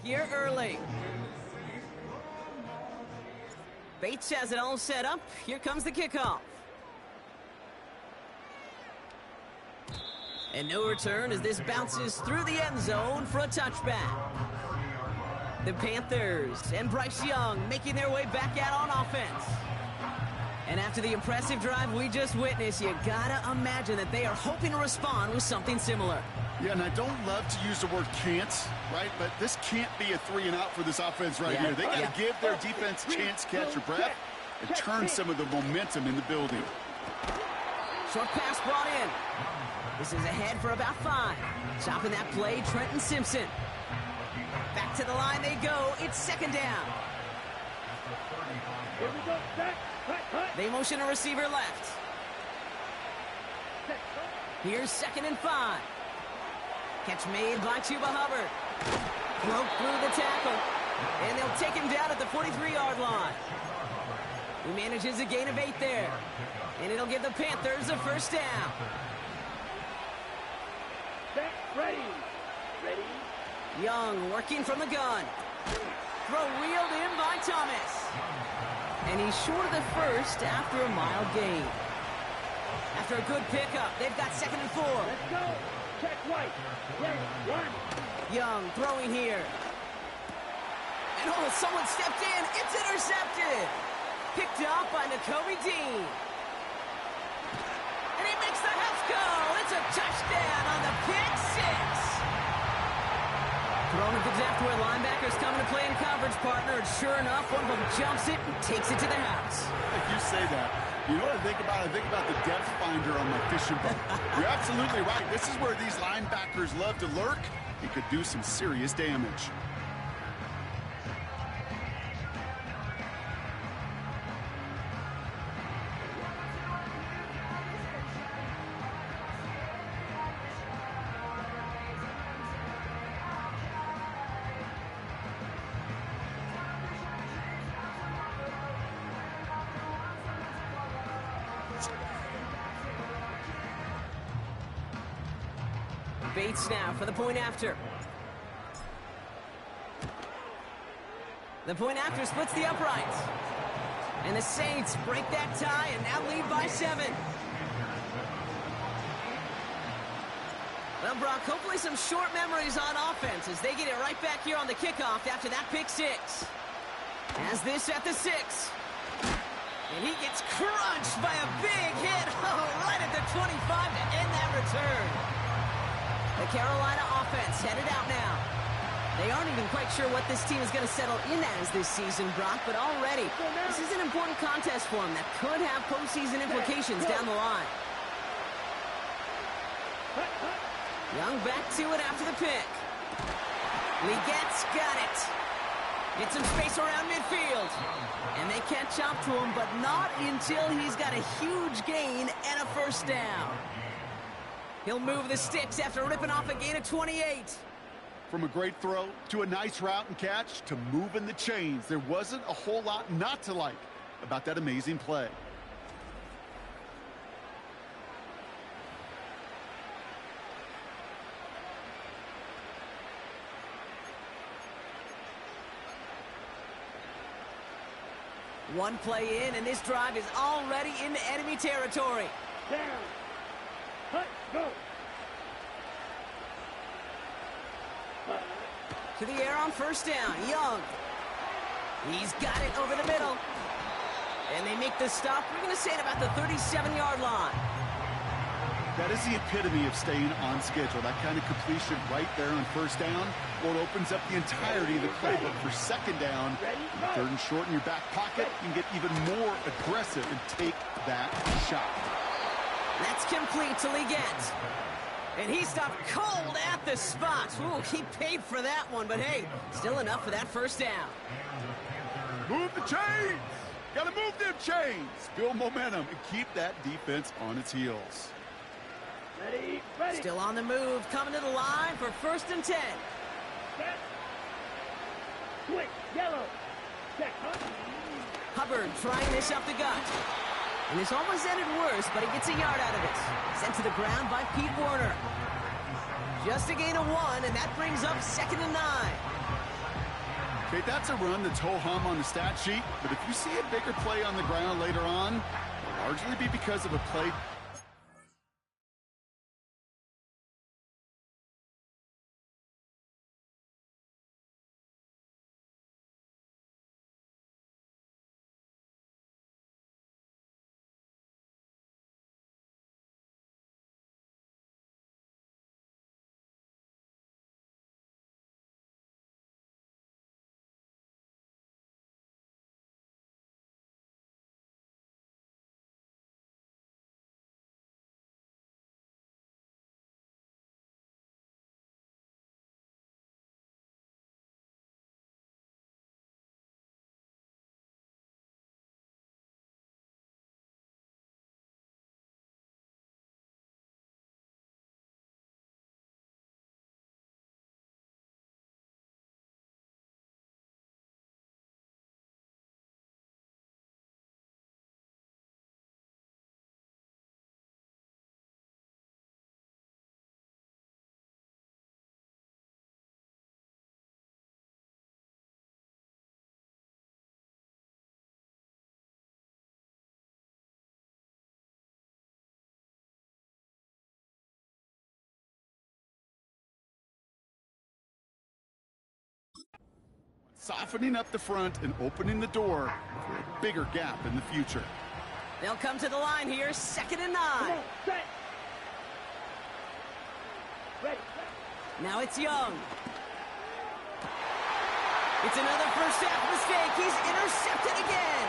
here early. Bates has it all set up. Here comes the kickoff. And no return as this bounces through the end zone for a touchback. The Panthers and Bryce Young making their way back out on offense. And after the impressive drive we just witnessed, you gotta imagine that they are hoping to respond with something similar. Yeah, and I don't love to use the word can't, right? But this can't be a 3-and-out for this offense right here. They got to give their defense a chance to catch their breath and turn some of the momentum in the building. Short pass brought in. This is ahead for about 5. Stopping that play, Trenton Simpson. Back to the line they go. It's second down. Here we go. They motion a receiver left. Here's 2nd and 5. Catch made by Chuba Hubbard. Broke through the tackle. And they'll take him down at the 43-yard line. He manages a gain of 8 there. And it'll give the Panthers a first down. Ready. Young working from the gun. Throw reeled in by Thomas. And he's short of the first after a mild gain. After a good pickup, they've got 2nd and 4. Let's go. Check right. Young throwing here. And someone stepped in. It's intercepted. Picked up by Nakobe Dean. And he makes the house go. It's a touchdown on the pick 6. Thrown at the depth where linebackers coming to play in coverage, partner. And sure enough, one of them jumps it and takes it to the house. If you say that, you know what I think about? I think about the depth finder on my fishing boat. You're absolutely right. This is where these linebackers love to lurk. He could do some serious damage. Bates now for the point after. The point after splits the uprights. And the Saints break that tie and now lead by 7. Well, Brock, hopefully some short memories on offense as they get it right back here on the kickoff after that pick 6. As this at the 6. And he gets crunched by a big hit right at the 25 to end that return. The Carolina offense headed out now. They aren't even quite sure what this team is going to settle in as this season, Brock, but already this is an important contest for them that could have postseason implications down the line. Young back to it after the pick. Legette's got it. Get some space around midfield. And they catch up to him, but not until he's got a huge gain and a first down. He'll move the sticks after ripping off a gain of 28. From a great throw to a nice route and catch to moving the chains, there wasn't a whole lot not to like about that amazing play. One play in, and this drive is already into enemy territory. Down. Cut. Go. To the air on first down. Young. He's got it over the middle. And they make the stop. We're going to say it about the 37-yard line. That is the epitome of staying on schedule. That kind of completion right there on first down. Well, it opens up the entirety of the playbook for second down. 3rd and short in your back pocket. You can get even more aggressive and take that shot. That's complete to Legette. And he stopped cold at the spot. Ooh, he paid for that one, but hey, still enough for that first down. Move the chains! Gotta move them chains! Build momentum and keep that defense on its heels. Ready. Still on the move, coming to the line for 1st and 10. Set. Quick, yellow. Check. Hubbard trying this up the gut. And this almost ended worse, but he gets a yard out of it. Sent to the ground by Pete Werner. Just a gain of 1, and that brings up 2nd and 9. Okay, that's a run that's ho-hum on the stat sheet, but if you see a bigger play on the ground later on, it'll largely be because of a play. Softening up the front and opening the door for a bigger gap in the future. They'll come to the line here, 2nd and 9. Come on, set. Ready. Now it's Young. It's another first half mistake. He's intercepted again.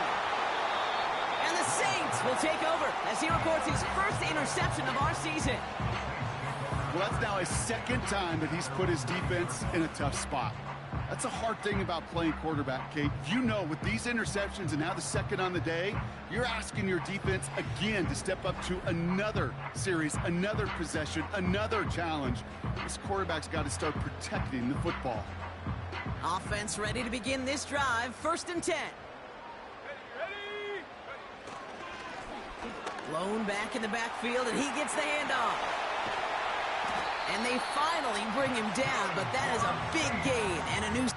And the Saints will take over as he records his first interception of our season. Well, that's now his 2nd time that he's put his defense in a tough spot. That's a hard thing about playing quarterback, Kate. You know, with these interceptions and now the 2nd on the day, you're asking your defense again to step up to another series, another possession, another challenge. This quarterback's got to start protecting the football. Offense ready to begin this drive, 1st and 10. Blown back in the backfield, and he gets the handoff. And they finally bring him down, but that is a big gain and a new...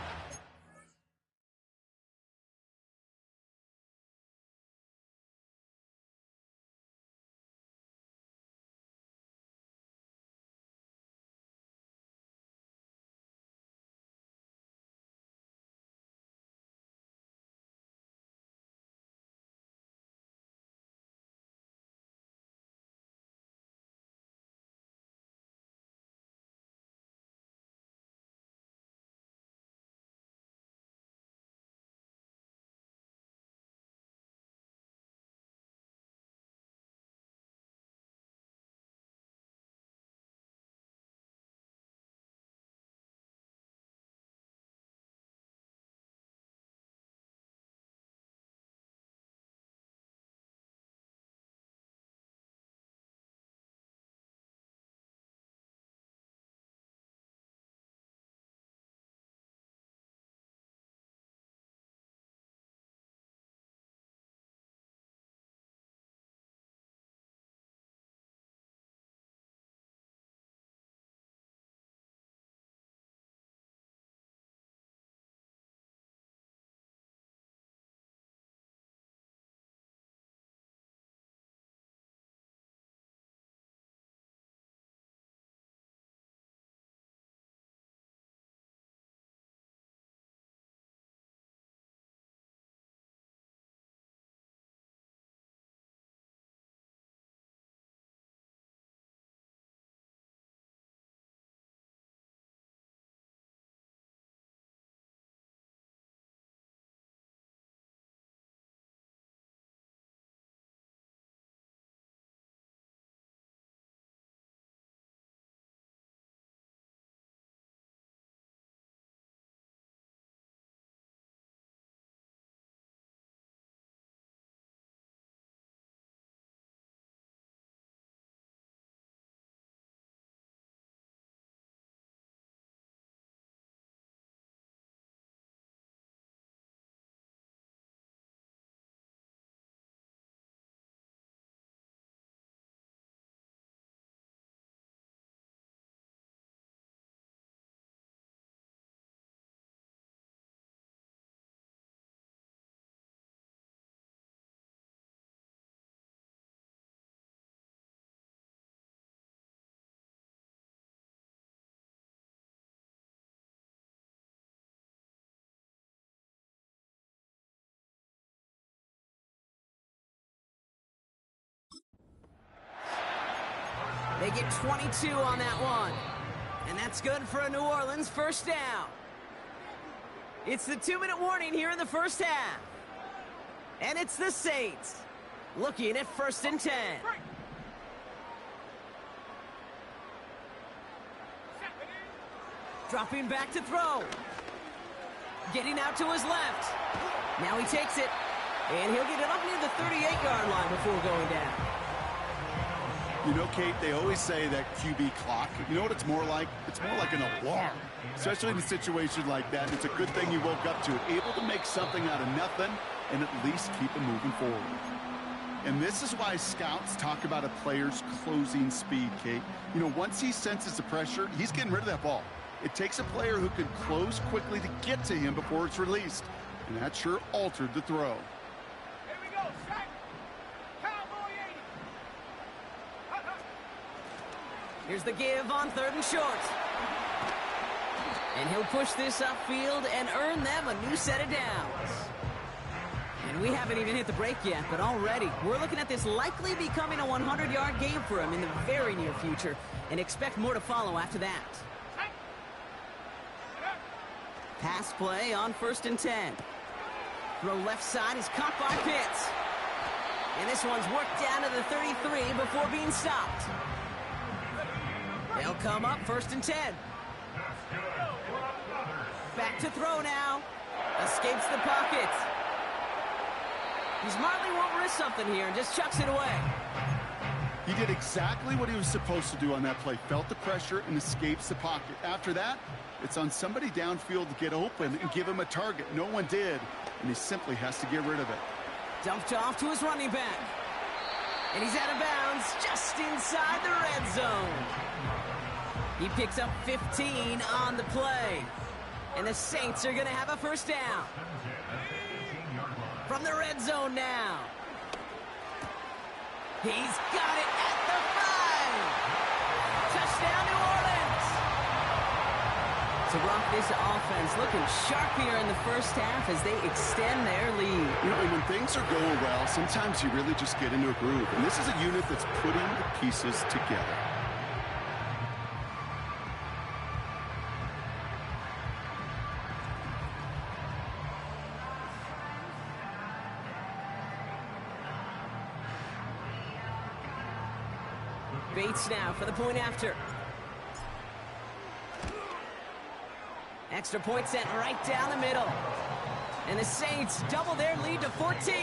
They get 22 on that one. And that's good for a New Orleans first down. It's the 2-minute warning here in the first half. And it's the Saints looking at 1st and 10. Dropping back to throw. Getting out to his left. Now he takes it. And he'll get it up near the 38-yard line before going down. You know, Kate, they always say that QB clock, you know what it's more like? It's more like an alarm, especially in a situation like that. And it's a good thing you woke up to it, able to make something out of nothing and at least keep them moving forward. And this is why scouts talk about a player's closing speed, Kate. You know, once he senses the pressure, he's getting rid of that ball. It takes a player who can close quickly to get to him before it's released. And that sure altered the throw. Here we go, sack. Cowboy 80. Here's the give on 3rd and short. And he'll push this upfield and earn them a new set of downs. And we haven't even hit the break yet, but already we're looking at this likely becoming a 100-yard game for him in the very near future, and expect more to follow after that. Pass play on 1st and 10. Throw left side is caught by Pitts. And this one's worked down to the 33 before being stopped. They'll come up 1st and 10. Back to throw now. Escapes the pocket. He smartly won't risk something here and just chucks it away. He did exactly what he was supposed to do on that play. Felt the pressure and escapes the pocket. After that, it's on somebody downfield to get open and give him a target. No one did, and he simply has to get rid of it. Dumped off to his running back. And he's out of bounds just inside the red zone. He picks up 15 on the play. And the Saints are going to have a first down. From the red zone now. He's got it at the 5. Touchdown, New Orleans. So, Brock, this offense looking sharp here in the first half as they extend their lead. You know, and when things are going well, sometimes you really just get into a groove. And this is a unit that's putting the pieces together. Bates now for the point after. Extra point set right down the middle. And the Saints double their lead to 14.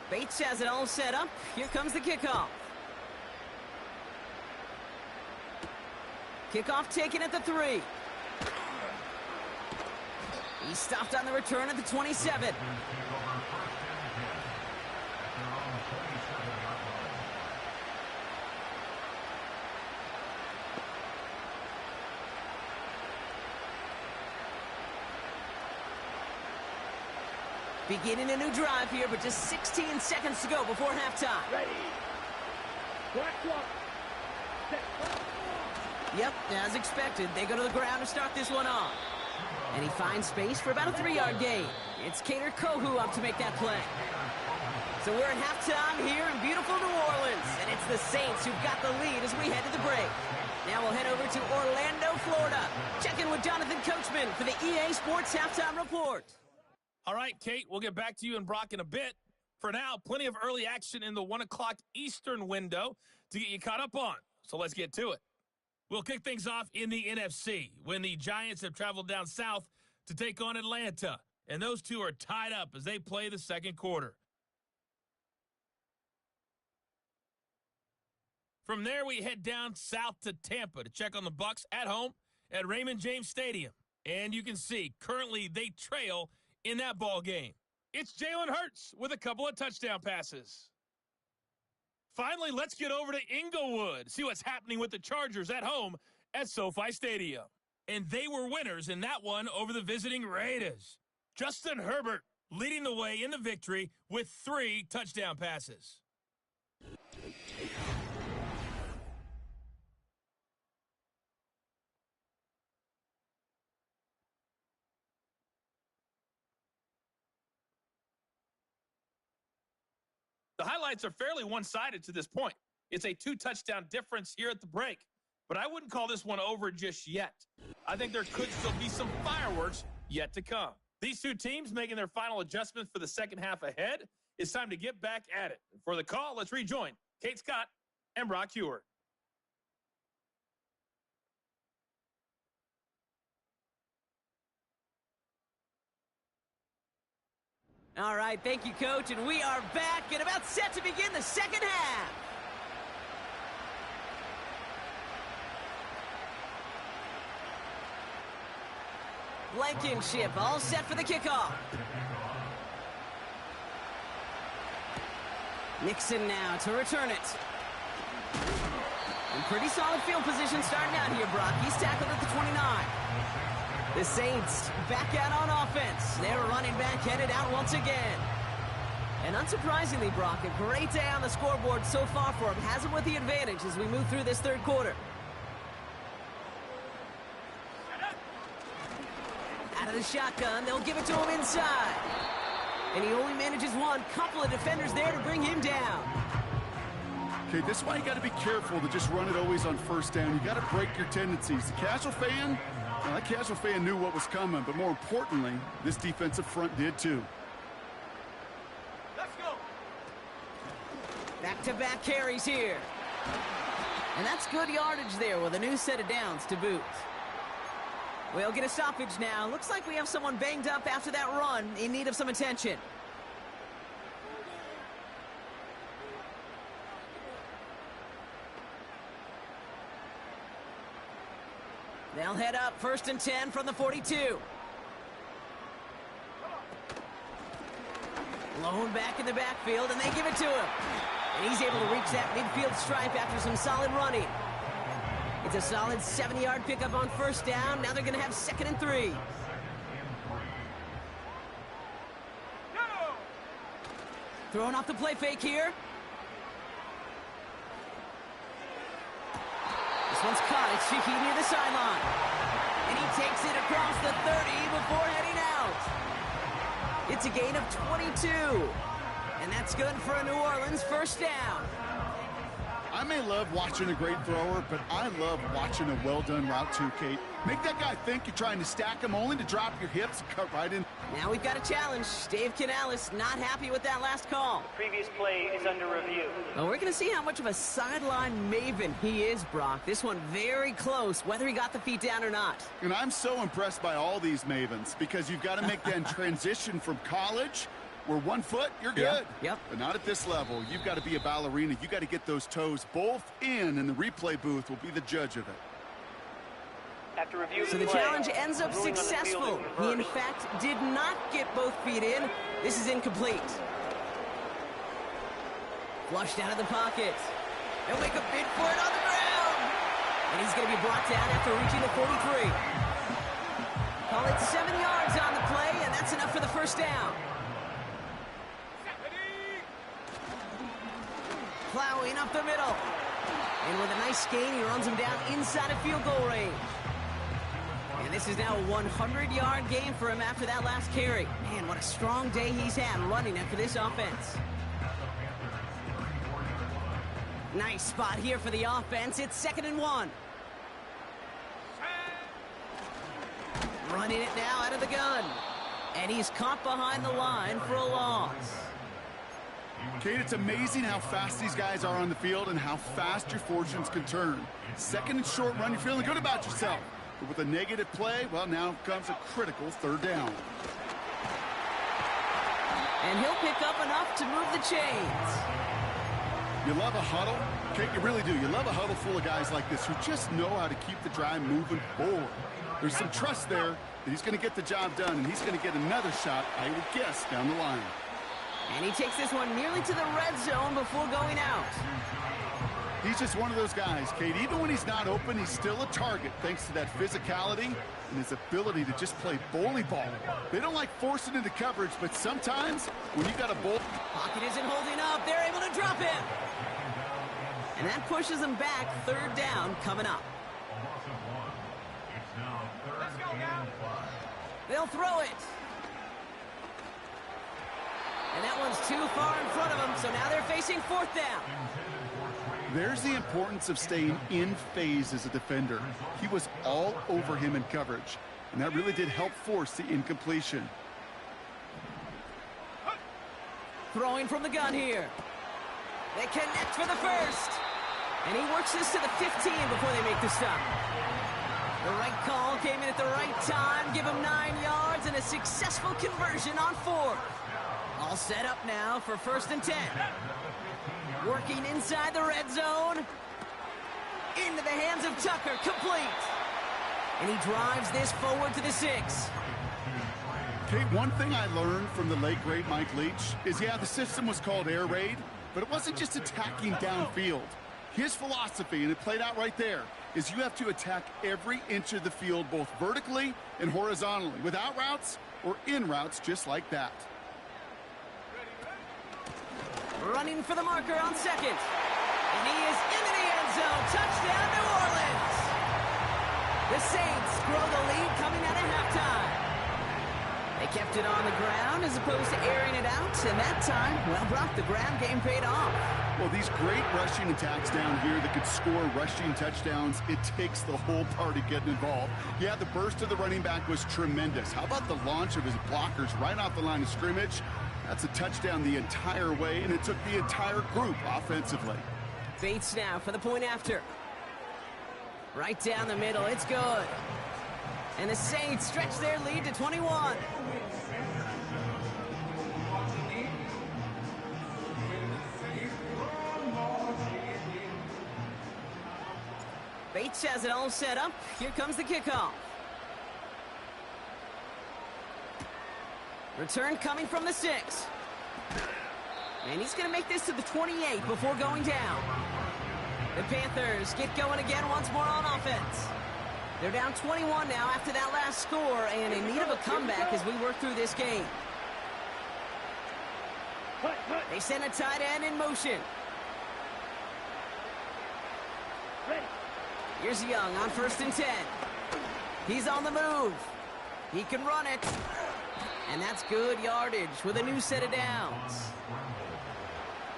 Bates has it all set up. Here comes the kickoff. Kickoff taken at the 3. He's stopped on the return at the 27. Beginning a new drive here, but just 16 seconds to go before halftime. Ready. Black clock. Set. Yep, as expected, they go to the ground to start this one off. And he finds space for about a 3-yard gain. It's Cater Kohu up to make that play. So we're at halftime here in beautiful New Orleans, and it's the Saints who've got the lead as we head to the break. Now we'll head over to Orlando, Florida. Check in with Jonathan Coachman for the EA Sports Halftime Report. All right, Kate, we'll get back to you and Brock in a bit. For now, plenty of early action in the 1 o'clock Eastern window to get you caught up on. So let's get to it. We'll kick things off in the NFC when the Giants have traveled down south to take on Atlanta. And those two are tied up as they play the second quarter. From there, we head down south to Tampa to check on the Bucs at home at Raymond James Stadium. And you can see, currently they trail in that ball game. It's Jalen Hurts with a couple of touchdown passes. Finally, let's get over to Inglewood. See what's happening with the Chargers at home at SoFi Stadium. And they were winners in that one over the visiting Raiders. Justin Herbert leading the way in the victory with 3 touchdown passes. The highlights are fairly one-sided to this point. It's a 2-touchdown difference here at the break. But I wouldn't call this one over just yet. I think there could still be some fireworks yet to come. These two teams making their final adjustments for the second half ahead. It's time to get back at it. For the call, let's rejoin Kate Scott and Brock Hewer. All right, thank you, Coach, and we are back and about set to begin the second half. Blankenship all set for the kickoff. Nixon now to return it. And pretty solid field position starting out here, Brock. He's tackled at the 29. The Saints back out on offense. They're running back headed out once again. And unsurprisingly, Brock, a great day on the scoreboard so far for him. Has him with the advantage as we move through this third quarter. Out of the shotgun, they'll give it to him inside. And he only manages one. Couple of defenders there to bring him down. Okay, this is why you got to be careful to just run it always on first down. You got to break your tendencies. The casual fan, well, that casual fan knew what was coming, but more importantly, this defensive front did too. Let's go. Back-to-back carries here. And that's good yardage there with a new set of downs to boot. We'll get a stoppage now. Looks like we have someone banged up after that run in need of some attention. They'll head up 1st and 10 from the 42. Lone back in the backfield, and they give it to him. And he's able to reach that midfield stripe after some solid running. It's a solid 70-yard pickup on first down. Now they're going to have 2nd and 3. Throwing off the play fake here. This one's caught. It's Shaquille near the sideline. And he takes it across the 30 before heading out. It's a gain of 22. And that's good for a New Orleans first down. I may love watching a great thrower, but I love watching a well-done route too, Kate. Make that guy think you're trying to stack him only to drop your hips and cut right in. Now we've got a challenge. Dave Canales not happy with that last call. Previous play is under review. Well, we're going to see how much of a sideline maven he is, Brock. This one very close, whether he got the feet down or not. And I'm so impressed by all these mavens because you've got to make that transition from college where 1 foot, you're good. Yep. But not at this level. You've got to be a ballerina. You've got to get those toes both in, and the replay booth will be the judge of it. After review So the play, challenge ends up ruling on the field successful. is He, in reversed. fact, did not get both feet in. This is incomplete. Flushed out of the pocket. They'll make a bid for it on the ground. And he's going to be brought down after reaching the 43. Call it 7 yards on the play, and that's enough for the first down. Plowing up the middle. And with a nice gain, he runs him down inside of field goal range. And this is now a 100-yard gain for him after that last carry. Man, what a strong day he's had running it for this offense. Nice spot here for the offense. It's 2nd and 1. Running it now out of the gun. And he's caught behind the line for a loss. Kate, it's amazing how fast these guys are on the field and how fast your fortunes can turn. 2nd and short run, you're feeling good about yourself. But with a negative play, well, now comes a critical 3rd down. And he'll pick up enough to move the chains. You love a huddle? Kate, you really do. You love a huddle full of guys like this who just know how to keep the drive moving forward. There's some trust there that he's going to get the job done, and he's going to get another shot, I would guess, down the line. And he takes this one nearly to the red zone before going out. He's just one of those guys, Kate. Even when he's not open, he's still a target thanks to that physicality and his ability to just play bully ball. They don't like forcing into coverage, but sometimes when you got a bull... Pocket isn't holding up. They're able to drop him. And that pushes them back. Third down coming up. Let's go now. They'll throw it. And that one's too far in front of them, so now they're facing fourth down. There's the importance of staying in phase as a defender. He was all over him in coverage, and that really did help force the incompletion. Throwing from the gun here. They connect for the first. And he works this to the 15 before they make the stop. The right call came in at the right time. Give him 9 yards and a successful conversion on 4. All set up now for 1st and 10. Working inside the red zone. Into the hands of Tucker, complete. And he drives this forward to the 6. Kate, one thing I learned from the late, great Mike Leach is, yeah, the system was called air raid, but it wasn't just attacking downfield. His philosophy, and it played out right there, is you have to attack every inch of the field, both vertically and horizontally, without routes or in routes just like that. Running for the marker on 2nd. And he is into the end zone. Touchdown, New Orleans. The Saints grow the lead coming out of halftime. They kept it on the ground as opposed to airing it out. And that time, well, Brock, the ground game paid off. Well, these great rushing attacks down here that could score rushing touchdowns, it takes the whole party getting involved. Yeah, the burst of the running back was tremendous. How about the launch of his blockers right off the line of scrimmage? That's a touchdown the entire way, and it took the entire group offensively. Bates now for the point after. Right down the middle, it's good. And the Saints stretch their lead to 21. Bates has it all set up. Here comes the kickoff. Return coming from the 6. And he's going to make this to the 28 before going down. The Panthers get going again once more on offense. They're down 21 now after that last score and in need of a comeback as we work through this game. They send a tight end in motion. Here's Young on 1st and 10. He's on the move. He can run it. And that's good yardage with a new set of downs.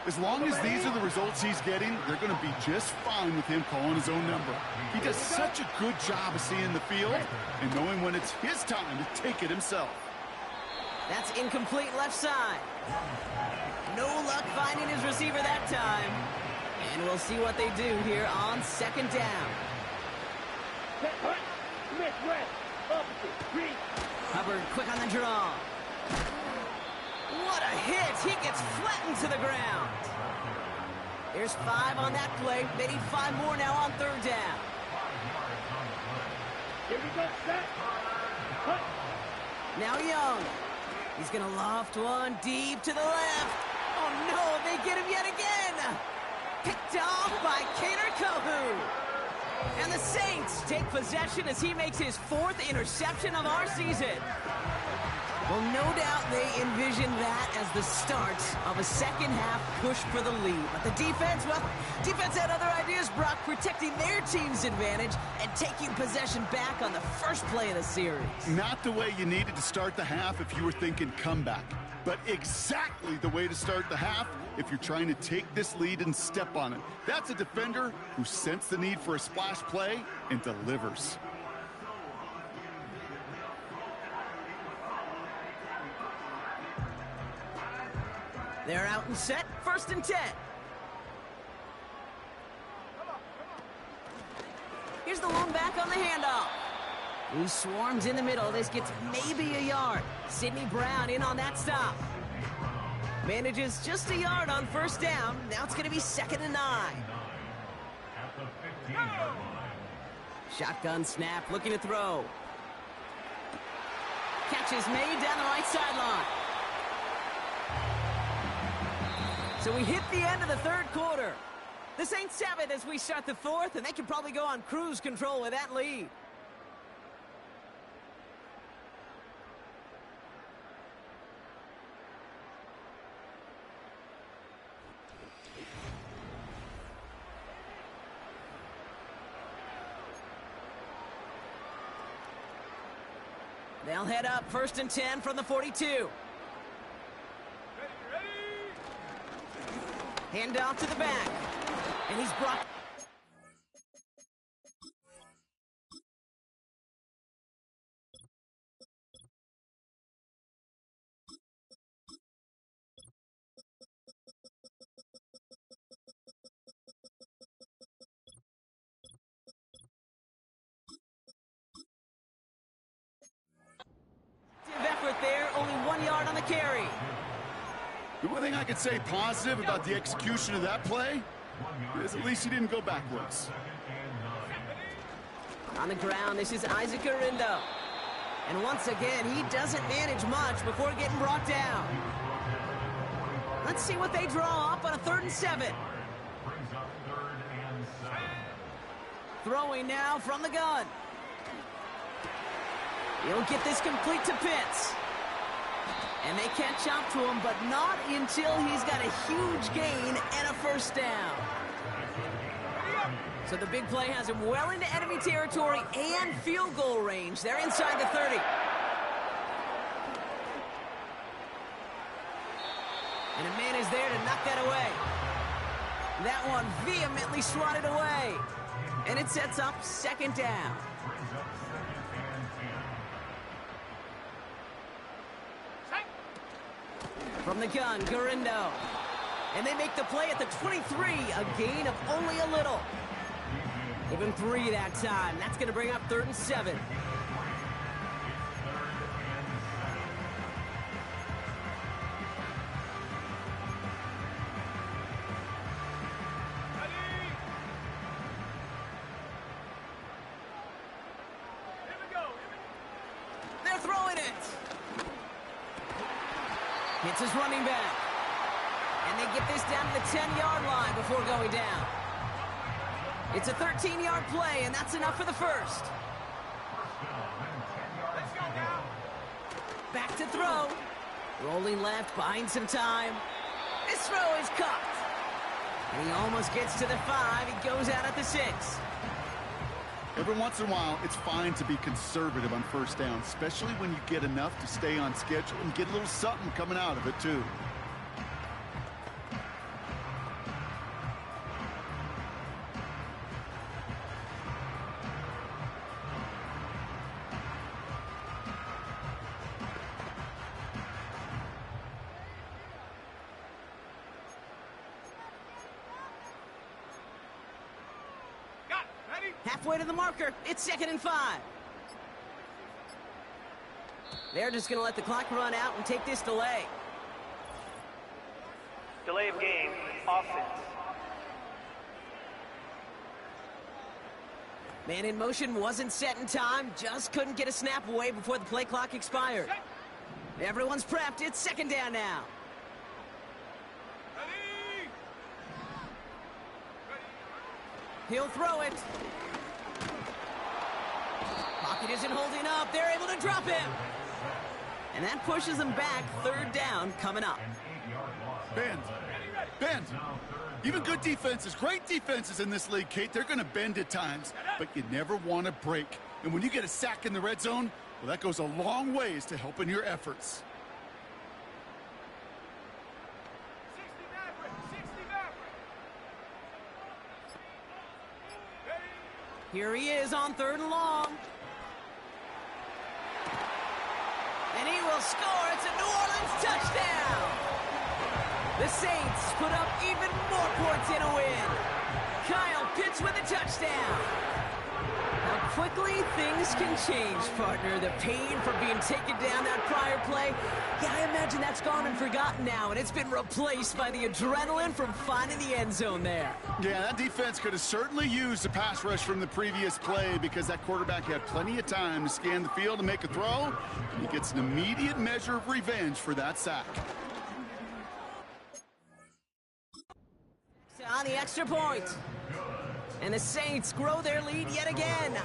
As long as these are the results he's getting, they're going to be just fine with him calling his own number. He does such a good job of seeing the field and knowing when it's his time to take it himself. That's incomplete left side. No luck finding his receiver that time. And we'll see what they do here on 2nd down. Hubbard quick on the draw. What a hit! He gets flattened to the ground. There's 5 on that play. They need 5 more now on 3rd down. Here we go, set. Cut. Now Young. He's going to loft one deep to the left. Oh no, they get him yet again. Picked off by Kader Kohu. And the Saints take possession as he makes his 4th interception of our season. Well, no doubt they envision that as the start of a second-half push for the lead. But the defense, well, defense had other ideas, Brock, protecting their team's advantage and taking possession back on the first play of the series. Not the way you needed to start the half if you were thinking comeback, but exactly the way to start the half if you're trying to take this lead and step on it. That's a defender who sensed the need for a splash play and delivers. They're out and set, 1st and 10. Here's the lone back on the handoff. He swarms in the middle. This gets maybe a yard. Sidney Brown in on that stop. Manages just a yard on 1st down. Now it's going to be 2nd and 9. Shotgun snap, looking to throw. Catch is made down the right sideline. So we hit the end of the third quarter. The Saints have it as we start the fourth, and they can probably go on cruise control with that lead. They'll head up 1st and 10 from the 42. Hand off to the back. And he's brought... effort there, only 1 yard on the carry. The one thing I could say positive about the execution of that play is at least he didn't go backwards. On the ground, this is yr3. And once again, he doesn't manage much before getting brought down. Let's see what they draw up on a 3rd and 7. Throwing now from the gun. He'll get this complete to Pitts. And they catch up to him, but not until he's got a huge gain and a 1st down. So the big play has him well into enemy territory and field goal range. They're inside the 30. And a man is there to knock that away. That one vehemently swatted away. And it sets up 2nd down. From the gun, Garindo. And they make the play at the 23, a gain of only a little. Give him 3 that time. That's going to bring up 3rd and 7. They're throwing it. Hits his running back. And they get this down to the 10-yard line before going down. It's a 13-yard play, and that's enough for the 1st. Back to throw. Rolling left, buying some time. This throw is caught. And he almost gets to the 5. He goes out at the 6. Every once in a while, it's fine to be conservative on 1st down, especially when you get enough to stay on schedule and get a little something coming out of it, too. Halfway to the marker, it's 2nd and 5. They're just going to let the clock run out and take this delay. Delay of game, offense. Man in motion wasn't set in time, just couldn't get a snap away before the play clock expired. Everyone's prepped, it's 2nd down now. He'll throw it. Pocket isn't holding up. They're able to drop him. And that pushes them back. 3rd down coming up. Bend. Bend. Even good defenses, great defenses in this league, Kate, they're going to bend at times, but you never want to break. And when you get a sack in the red zone, well, that goes a long ways to helping your efforts. Here he is on 3rd and long. And he will score. It's a New Orleans touchdown. The Saints put up even more points in a win. Kyle Pitts with a touchdown. How quickly things can change, partner. The pain for being taken down that prior play, yeah, I imagine that's gone and forgotten now, and it's been replaced by the adrenaline from finding the end zone there. Yeah, that defense could have certainly used a pass rush from the previous play because that quarterback had plenty of time to scan the field and make a throw. He gets an immediate measure of revenge for that sack. on the extra point. And the Saints grow their lead yet again.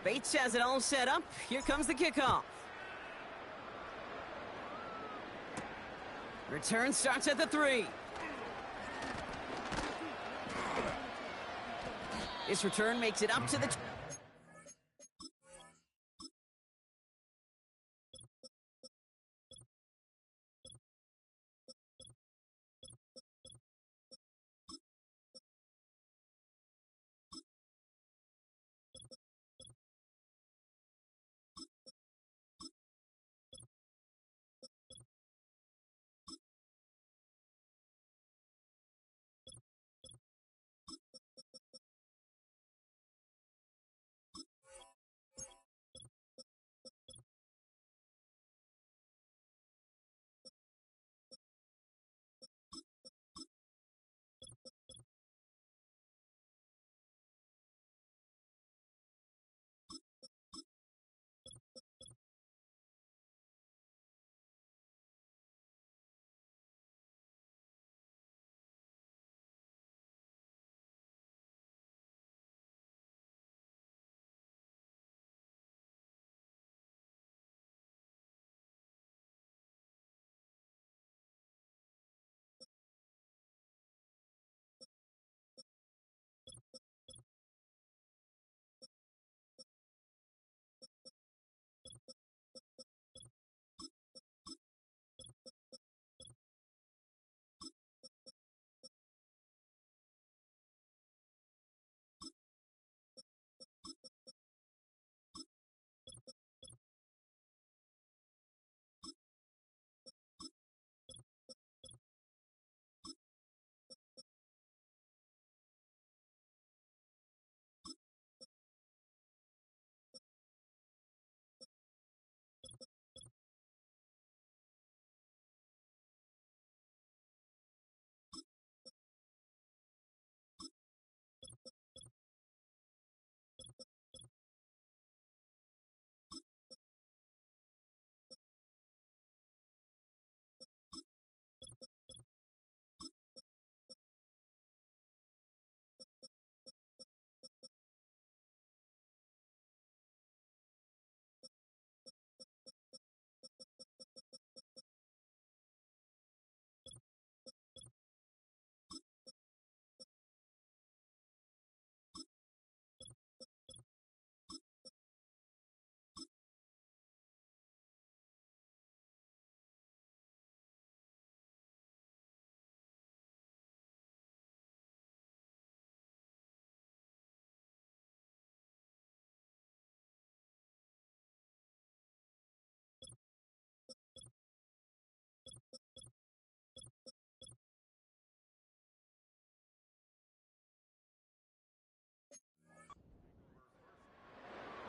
Bates has it all set up. Here comes the kickoff. Return starts at the 3. This return makes it up to the...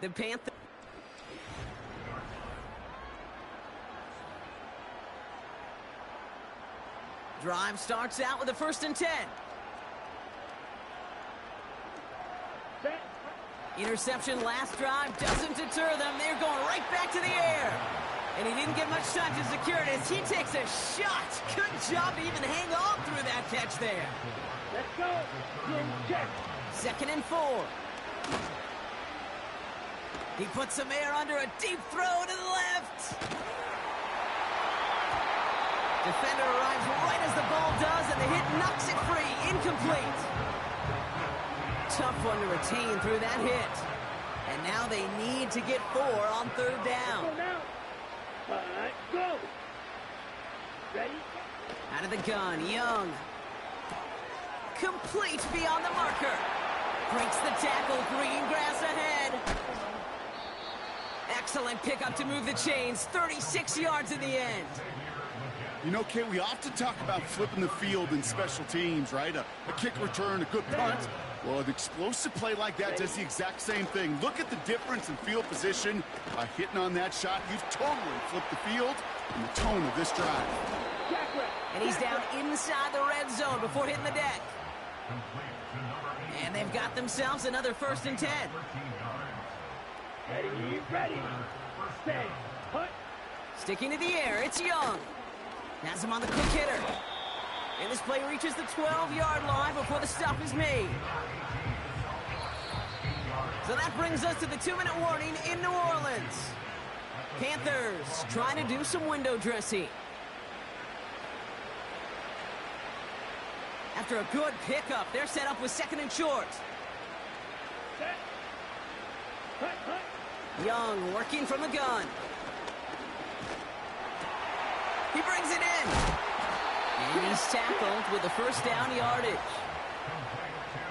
The Panthers. Drive starts out with a 1st and 10. Set. Interception last drive doesn't deter them. They're going right back to the air. And he didn't get much time to secure it as he takes a shot. Good job to even hang on through that catch there. Let's go. Blue check. 2nd and 4. He puts some air under a deep throw to the left. Defender arrives right as the ball does, and the hit knocks it free. Incomplete. Tough one to retain through that hit. And now they need to get 4 on 3rd down. Go now. Go. Ready? Out of the gun, Young. Complete beyond the marker. Breaks the tackle, green grass ahead. Excellent pickup to move the chains. 36 yards in the end. You know, Kate, we often talk about flipping the field in special teams, right? A kick return, a good punt. Well, an explosive play like that does the exact same thing. Look at the difference in field position. By hitting on that shot, you've totally flipped the field and the tone of this drive. And he's down inside the red zone before hitting the deck. And they've got themselves another 1st and 10. Ready. Stay. Put. Sticking to the air, it's Young. Has him on the quick hitter. And this play reaches the 12-yard line before the stop is made. So that brings us to the 2-minute warning in New Orleans. Panthers trying to do some window dressing. After a good pickup, they're set up with 2nd and short. Set. Put. Young working from the gun. He brings it in. And he's tackled with the 1st down yardage.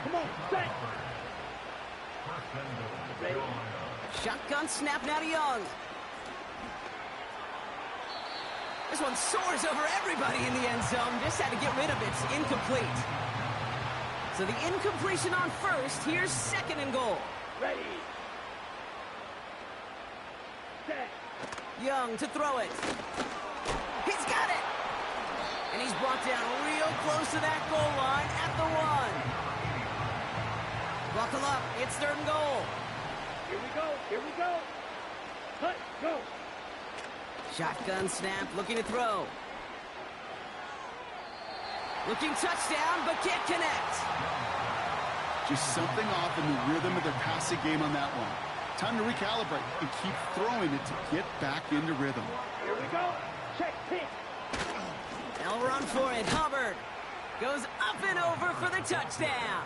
Come on, set. Ready. Shotgun snap now to Young. This one soars over everybody in the end zone. Just had to get rid of it. It's incomplete. So the incompletion on 1st. Here's 2nd and goal. Ready. Set. Young to throw it. He's got it. And he's brought down real close to that goal line at the 1. Buckle up. It's 3rd and goal. Here we go. Put. Go. Shotgun snap, looking to throw. Looking touchdown, but can't connect. Just something off in the rhythm of their passing game on that one. Time to recalibrate and keep throwing it to get back into rhythm. Here we go. Check pitch. They'll run for it. Hubbard goes up and over for the touchdown.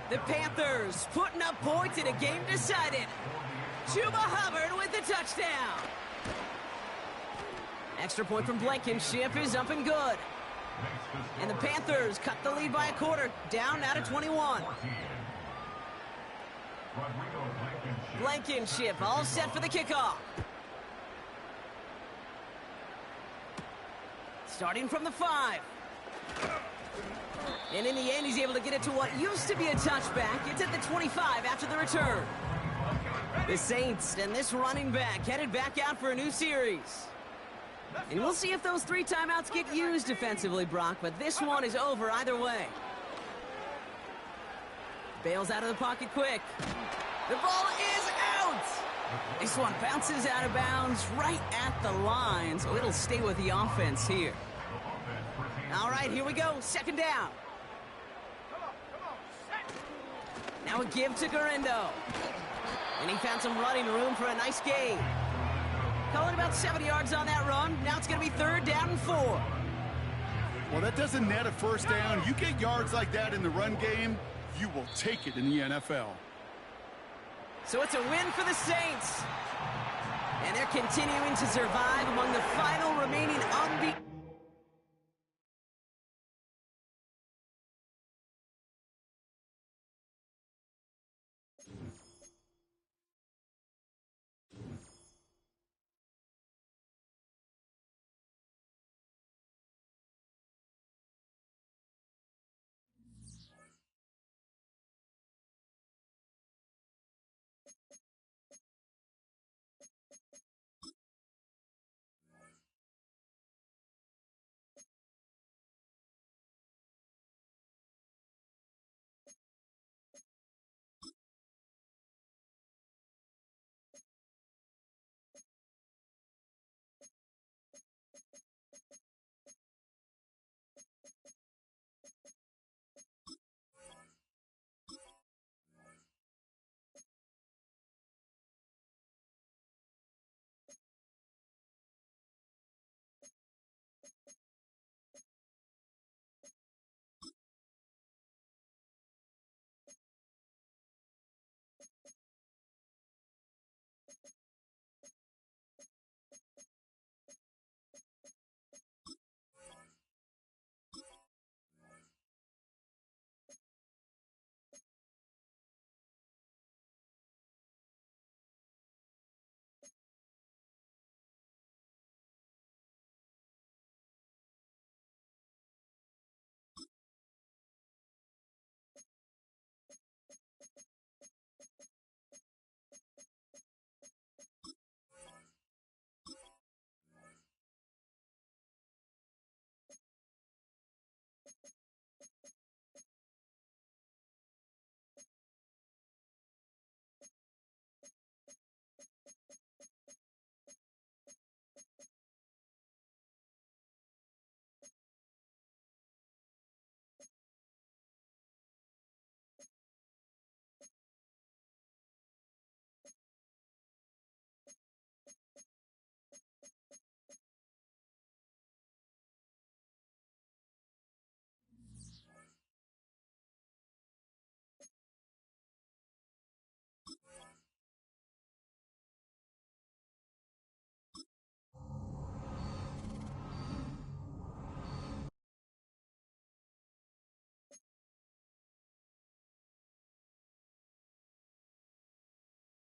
The Panthers putting up points in a game decided. Chuba Hubbard with the touchdown. Extra point from Blankenship is up and good. And the Panthers cut the lead by a quarter, down now to 21. Blankenship all set for the kickoff. Starting from the 5. And in the end, he's able to get it to what used to be a touchback. It's at the 25 after the return. The Saints and this running back headed back out for a new series. And we'll see if those 3 timeouts get used defensively, Brock, but this one is over either way. Bails out of the pocket quick. The ball is out! This one bounces out of bounds right at the line, so it'll stay with the offense here. All right, here we go, 2nd down. Now a give to Garindo. And he found some running room for a nice gain. Calling about 70 yards on that run. Now it's going to be 3rd down and 4. Well, that doesn't net a 1st down. You get yards like that in the run game, you will take it in the NFL. So it's a win for the Saints. And they're continuing to survive among the final remaining unbeaten